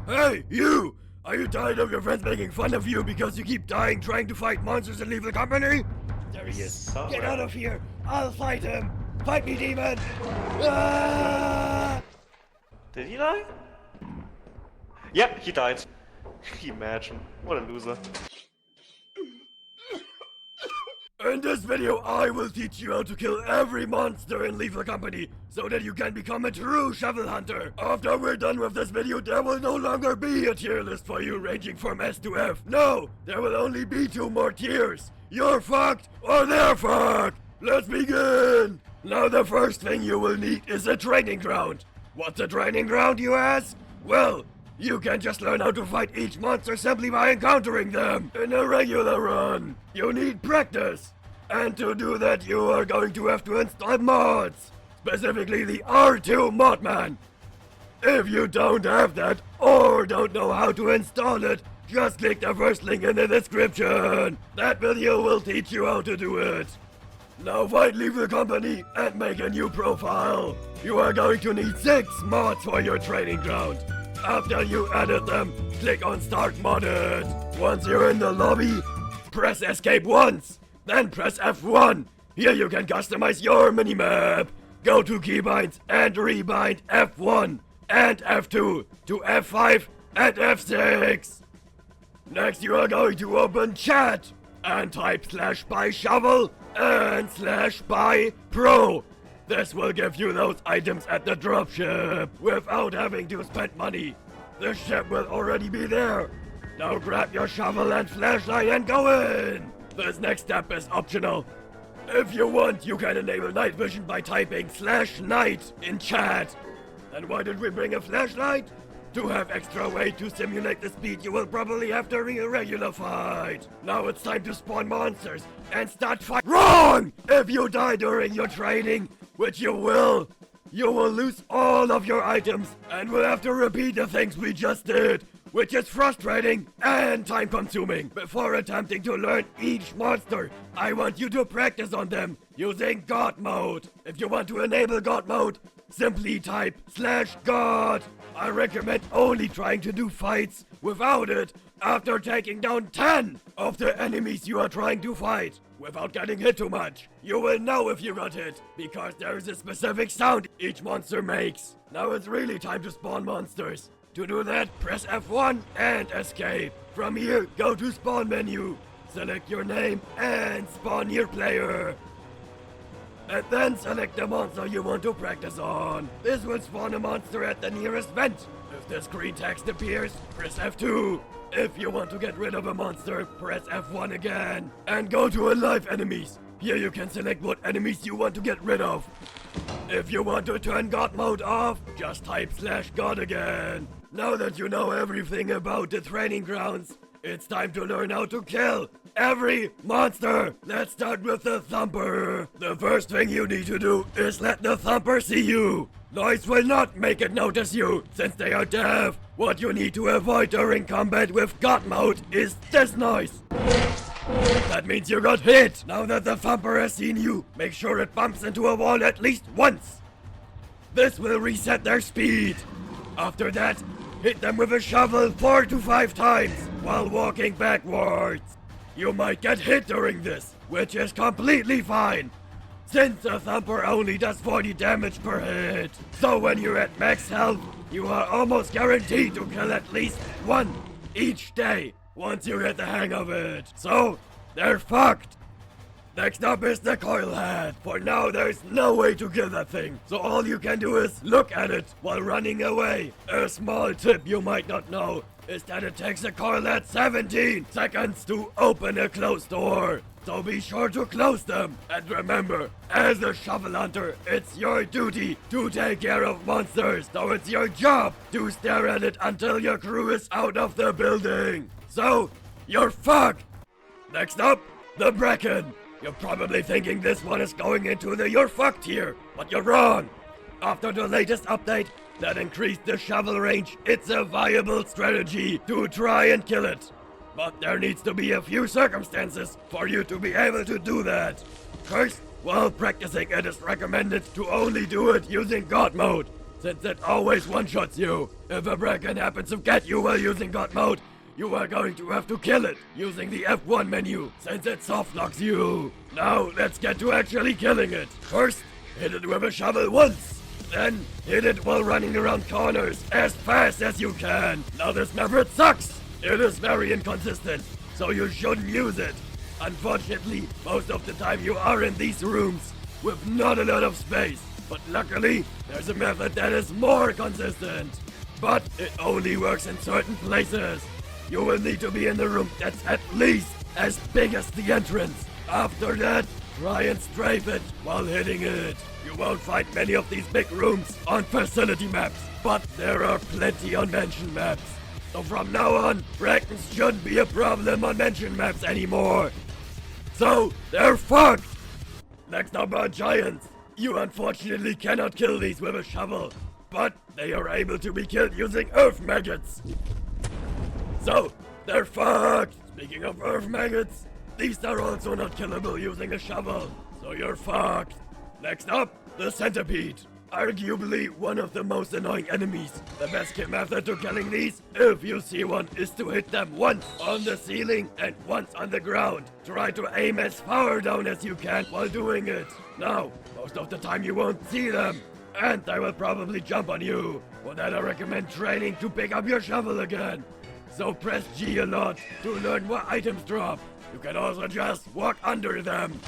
Hey, you! Are you tired of your friends making fun of you because you keep dying trying to fight monsters and leave the company? There he is. Somewhere. Get out of here! I'll fight him! Fight me, demon! Ah! Did he die? Yep, he died. Imagine. What a loser. In this video, I will teach you how to kill every monster and leave the company, so that you can become a true shovel hunter. After we're done with this video, there will no longer be a tier list for you ranging from S to F. No, there will only be 2 more tiers. You're fucked, or they're fucked. Let's begin. Now the first thing you will need is a training ground. What's a training ground, you ask? Well, you can just learn how to fight each monster simply by encountering them in a regular run. You need practice. And to do that, you are going to have to install mods. Specifically the R2 Modman. If you don't have that, or don't know how to install it, just click the first link in the description. That video will teach you how to do it. Now leave the company and make a new profile. You are going to need 6 mods for your training ground. After you edit them, click on Start Modded. Once you're in the lobby, press Escape once, then press F1. Here you can customize your minimap. Go to Keybinds and rebind F1 and F2 to F5 and F6. Next you are going to open chat and type /buy_shovel and /buy_pro. This will give you those items at the dropship without having to spend money. The ship will already be there. Now grab your shovel and flashlight and go in. This next step is optional. If you want, you can enable night vision by typing /night in chat. And why did we bring a flashlight? To have extra weight to simulate the speed you will probably have during a regular fight. Now it's time to spawn monsters and start fight. Wrong! If you die during your training, which you will lose all of your items and will have to repeat the things we just did, which is frustrating and time consuming. Before attempting to learn each monster, I want you to practice on them using God mode. If you want to enable God mode, simply type /God. I recommend only trying to do fights without it after taking down 10 of the enemies you are trying to fight without getting hit too much. You will know if you got hit because there is a specific sound each monster makes. Now it's really time to spawn monsters. To do that, press F1 and escape. From here, go to spawn menu, select your name and spawn your player. And then select the monster you want to practice on. This will spawn a monster at the nearest vent. If the screen text appears, press F2. If you want to get rid of a monster, press F1 again. And go to Alive Enemies. Here you can select what enemies you want to get rid of. If you want to turn God mode off, just type /God again. Now that you know everything about the training grounds, it's time to learn how to kill every monster. Let's start with the Thumper. The first thing you need to do is let the Thumper see you. Noise will not make it notice you, since they are deaf. What you need to avoid during combat with God mode is this noise. That means you got hit. Now that the Thumper has seen you, make sure it bumps into a wall at least once. This will reset their speed. After that, hit them with a shovel 4 to 5 times while walking backwards. You might get hit during this, which is completely fine, since the Thumper only does 40 damage per hit. So when you're at max health, you are almost guaranteed to kill at least one each day once you get the hang of it. So, they're fucked. Next up is the coil head. For now, there's no way to kill that thing, so all you can do is look at it while running away. A small tip you might not know is that it takes a coil head 17 seconds to open a closed door. So be sure to close them. And remember, as a shovel hunter, it's your duty to take care of monsters. So it's your job to stare at it until your crew is out of the building. So, you're fucked. Next up, the Bracken. You're probably thinking this one is going into the you're fucked tier, but you're wrong. After the latest update that increased the shovel range, it's a viable strategy to try and kill it. But there needs to be a few circumstances for you to be able to do that. First, while practicing, it is recommended to only do it using God mode, since it always one-shots you. If a Bracken happens to get you while using God mode, you are going to have to kill it using the F1 menu, since it soft locks you. Now, let's get to actually killing it. First, hit it with a shovel once. Then, hit it while running around corners as fast as you can. Now this method sucks. It is very inconsistent, so you shouldn't use it. Unfortunately, most of the time you are in these rooms with not a lot of space. But luckily, there's a method that is more consistent. But it only works in certain places. You will need to be in the room that's at least as big as the entrance. After that, try and strafe it while hitting it. You won't find many of these big rooms on facility maps, but there are plenty on mansion maps. So from now on, Brackens shouldn't be a problem on mansion maps anymore. So, they're fucked! Next up are giants. You unfortunately cannot kill these with a shovel, but they are able to be killed using earth maggots. So, they're fucked! Speaking of earth maggots, these are also not killable using a shovel, so you're fucked. Next up, the centipede. Arguably one of the most annoying enemies. The best method to killing these, if you see one, is to hit them once on the ceiling and once on the ground. Try to aim as far down as you can while doing it. Now, most of the time you won't see them, and they will probably jump on you. For that I recommend training to pick up your shovel again. So press G a lot to learn what items drop. You can also just walk under them.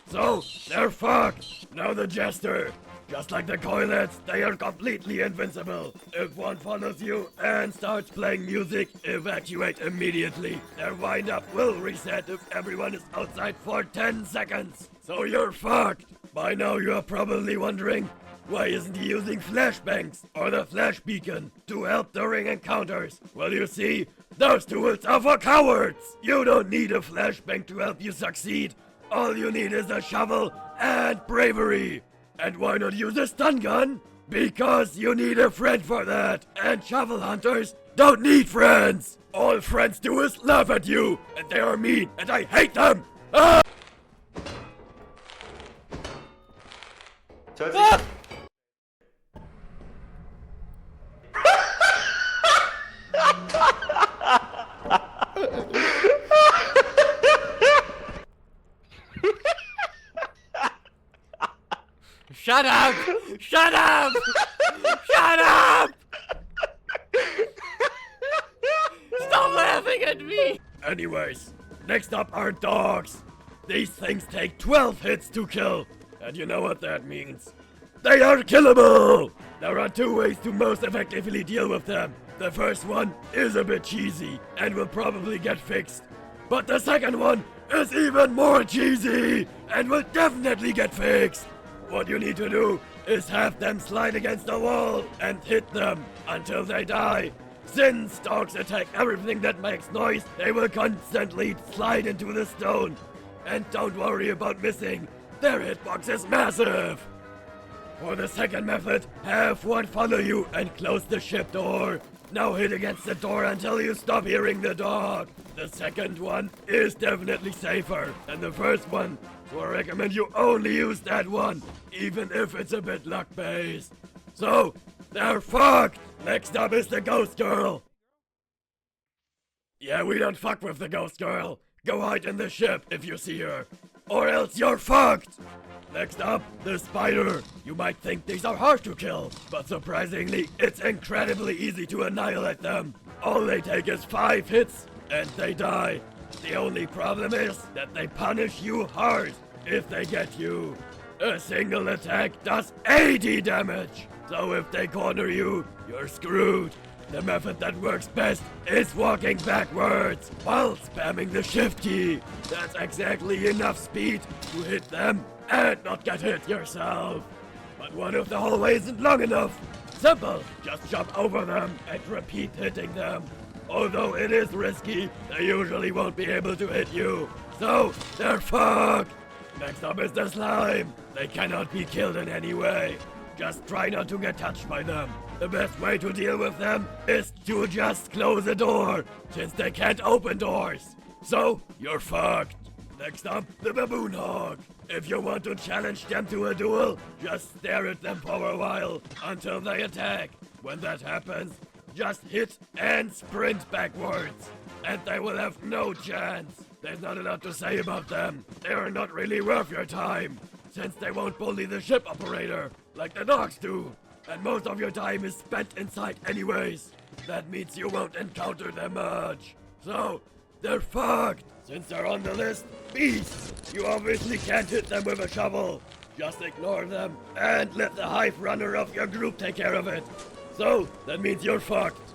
So, they're fucked. Now the Jester. Just like the Coilets, they are completely invincible. If one follows you and starts playing music, evacuate immediately. Their wind-up will reset if everyone is outside for 10 seconds. So you're fucked. By now you are probably wondering, why isn't he using flashbangs or the flash beacon to help during encounters? Well, you see, those tools are for cowards! You don't need a flashbang to help you succeed. All you need is a shovel and bravery. And why not use a stun gun? Because you need a friend for that. And shovel hunters don't need friends. All friends do is laugh at you. And they are mean and I hate them. Ah! Shut up! Shut up! Shut up! Stop laughing at me! Anyways, next up are dogs. These things take 12 hits to kill. And you know what that means. They are killable! There are two ways to most effectively deal with them. The first one is a bit cheesy and will probably get fixed. But the second one is even more cheesy and will definitely get fixed. What you need to do is have them slide against the wall and hit them until they die. Since dogs attack everything that makes noise, they will constantly slide into the stone. And don't worry about missing. Their hitbox is massive. For the second method, have one follow you and close the ship door. Now hit against the door until you stop hearing the dog. The second one is definitely safer than the first one, so I recommend you only use that one, even if it's a bit luck-based. So, they're fucked! Next up is the Ghost Girl. Yeah, we don't fuck with the Ghost Girl. Go hide in the ship if you see her, or else you're fucked! Next up, the Spider. You might think these are hard to kill, but surprisingly, it's incredibly easy to annihilate them. All they take is 5 hits, and they die. The only problem is that they punish you hard if they get you. A single attack does 80 damage, so if they corner you, you're screwed. The method that works best is walking backwards while spamming the shift key. That's exactly enough speed to hit them and not get hit yourself. But what if the hallway isn't long enough? Simple, just jump over them and repeat hitting them. Although it is risky, they usually won't be able to hit you. So, they're fucked! Next up is the slime. They cannot be killed in any way. Just try not to get touched by them. The best way to deal with them is to just close a door, since they can't open doors. So, you're fucked. Next up, the Baboon Hawk. If you want to challenge them to a duel, just stare at them for a while until they attack. When that happens, just hit and sprint backwards, and they will have no chance. There's not a lot to say about them. They are not really worth your time, since they won't bully the ship operator like the dogs do. And most of your time is spent inside anyways. That means you won't encounter them much. So, they're fucked. Since they're on the list, beasts. You obviously can't hit them with a shovel. Just ignore them and let the hive runner of your group take care of it. So, that means you're fucked.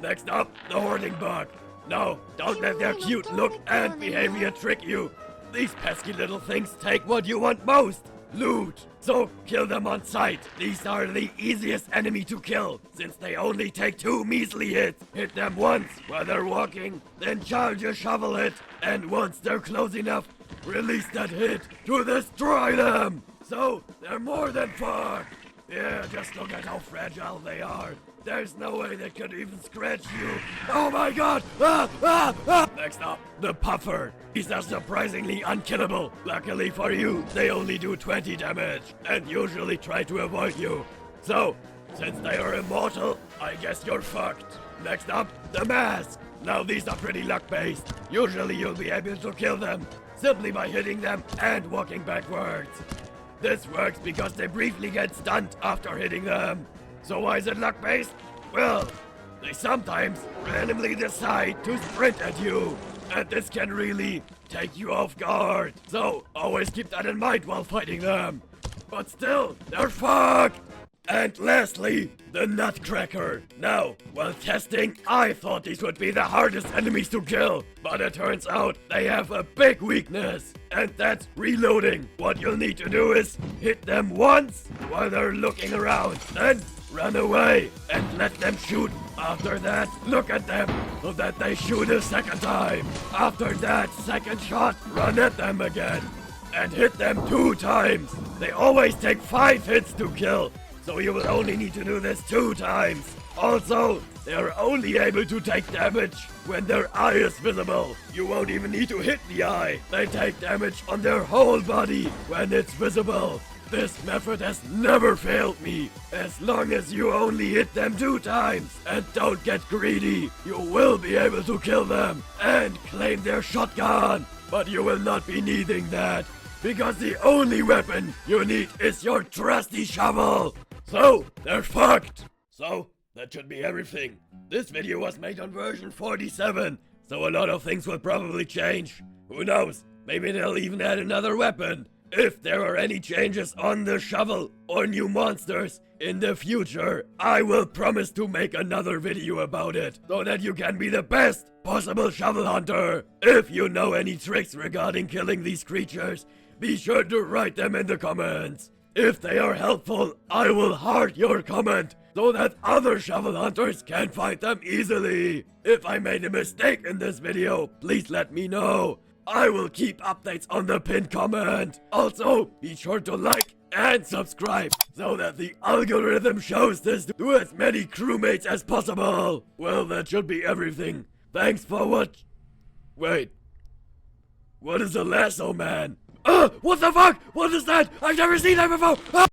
Next up, the hoarding bug. No, don't let their cute look and behavior trick you. These pesky little things take what you want most. Loot. So, kill them on sight. These are the easiest enemy to kill, since they only take 2 measly hits. Hit them once while they're walking, then charge your shovel hit. And once they're close enough, release that hit to destroy them. So, they're more than fucked. Yeah, just look at how fragile they are. There's no way they could even scratch you. Oh my god! Next up, the Puffer. These are surprisingly unkillable. Luckily for you, they only do 20 damage and usually try to avoid you. So, since they are immortal, I guess you're fucked. Next up, the Mask. Now these are pretty luck-based. Usually you'll be able to kill them simply by hitting them and walking backwards. This works because they briefly get stunned after hitting them. So why is it luck-based? Well, they sometimes randomly decide to sprint at you, and this can really take you off guard. So always keep that in mind while fighting them. But still, they're fucked! And lastly, the Nutcracker. Now, while testing, I thought these would be the hardest enemies to kill, but it turns out they have a big weakness, and that's reloading. What you'll need to do is hit them once while they're looking around, then run away and let them shoot. After that, look at them so that they shoot a second time. After that second shot, run at them again and hit them 2 times. They always take 5 hits to kill, so you will only need to do this 2 times. Also, they are only able to take damage when their eye is visible. You won't even need to hit the eye. They take damage on their whole body when it's visible. This method has never failed me. As long as you only hit them 2 times and don't get greedy, you will be able to kill them and claim their shotgun. But you will not be needing that, because the only weapon you need is your trusty shovel. So, they're fucked. So, that should be everything. This video was made on version 47, so a lot of things will probably change. Who knows, maybe they'll even add another weapon. If there are any changes on the shovel or new monsters in the future, I will promise to make another video about it, so that you can be the best possible shovel hunter. If you know any tricks regarding killing these creatures, be sure to write them in the comments. If they are helpful, I will heart your comment, so that other shovel hunters can find them easily. If I made a mistake in this video, please let me know. I will keep updates on the pinned comment. Also, be sure to like and subscribe, so that the algorithm shows this to as many crewmates as possible. Well, that should be everything. Thanks for watching. Wait. What is a lasso man? What the fuck? What is that? I've never seen that before!